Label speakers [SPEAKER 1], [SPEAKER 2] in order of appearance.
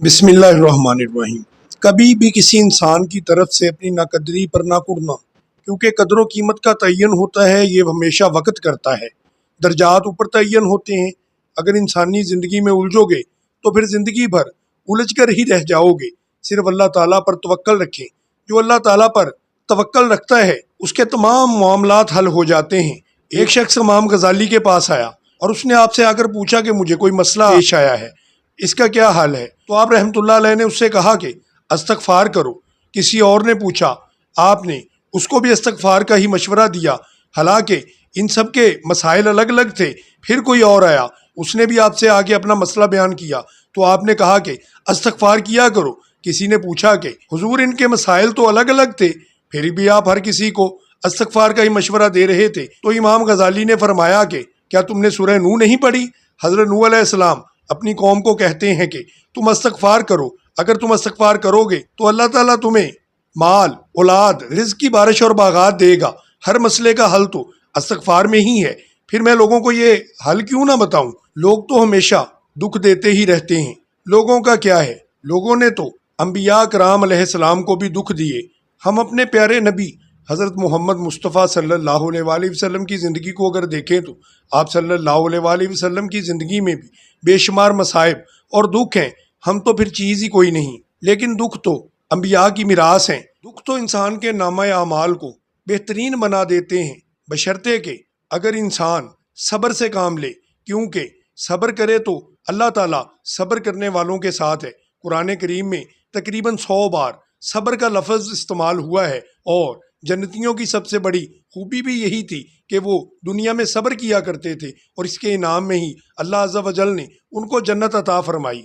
[SPEAKER 1] बिस्मिल्लाहिर्रहमानिर्रहीम। कभी भी किसी इंसान की तरफ से अपनी नाकदरी पर ना कुड़ना, क्योंकि कदर व कीमत का तयन होता है ये हमेशा वक्त करता है। दर्जात ऊपर तयन होते हैं। अगर इंसानी ज़िंदगी में उलझोगे तो फिर ज़िंदगी भर उलझ कर ही रह जाओगे। सिर्फ अल्लाह ताला पर तवक्कल रखें। जो अल्लाह ताला पर तवक्कल रखता है उसके तमाम मामलात हल हो जाते हैं। एक शख्स इमाम गजाली के पास आया और उसने आपसे आकर पूछा कि मुझे कोई मसला पेश आया है, इसका क्या हाल है। तो आप रहमतुल्लाह अलैह ने उससे कहा कि अस्तगफार करो। किसी और ने पूछा, आपने उसको भी अस्तगफार का ही मशवरा दिया, हालांकि इन सब के मसाइल अलग अलग थे। फिर कोई और आया, उसने भी आपसे आके अपना मसला बयान किया, तो आपने कहा कि अस्तगफार किया करो। किसी ने पूछा कि हुजूर इनके मसाइल तो अलग अलग थे, फिर भी आप हर किसी को अस्तगफार का ही मशवरा दे रहे थे। तो इमाम गजाली ने फरमाया कि क्या तुमने सूरह नूह नहीं पढ़ी। हज़रत नूह अलैहिस्सलाम अपनी कौम को कहते हैं कि तुम अस्तगफार करो। अगर तुम अस्तगफार करोगे तो अल्लाह ताला तुम्हें माल, औलाद, रिज़्क की बारिश और बागात देगा। हर मसले का हल तो अस्तगफार में ही है। फिर मैं लोगों को ये हल क्यों ना बताऊं। लोग तो हमेशा दुख देते ही रहते हैं। लोगों का क्या है, लोगों ने तो अंबिया कराम अलैहिस्सलाम को भी दुख दिए। हम अपने प्यारे नबी हज़रत मोहम्मद मुस्तफ़ा सल्लल्लाहु अलैहि वसल्लम की ज़िंदगी को अगर देखें तो आप सल्लल्लाहु अलैहि वसल्लम की ज़िंदगी में भी बेशुमार मसाइब और दुख हैं। हम तो फिर चीज़ ही कोई नहीं, लेकिन दुख तो अंबिया की मिरास हैं। दुख तो इंसान के नामा अमाल को बेहतरीन बना देते हैं, बशर्ते कि अगर इंसान सब्र से काम ले, क्योंकि सब्र करे तो अल्लाह ताला सब्र करने वालों के साथ है। कुरान करीम में तकरीबन 100 बार सब्र का लफ्ज़ इस्तेमाल हुआ है और जन्नतियों की सबसे बड़ी खूबी भी यही थी कि वो दुनिया में सब्र किया करते थे और इसके इनाम में ही अल्लाह अज़्ज़ा व जल ने उनको जन्नत अता फरमाई।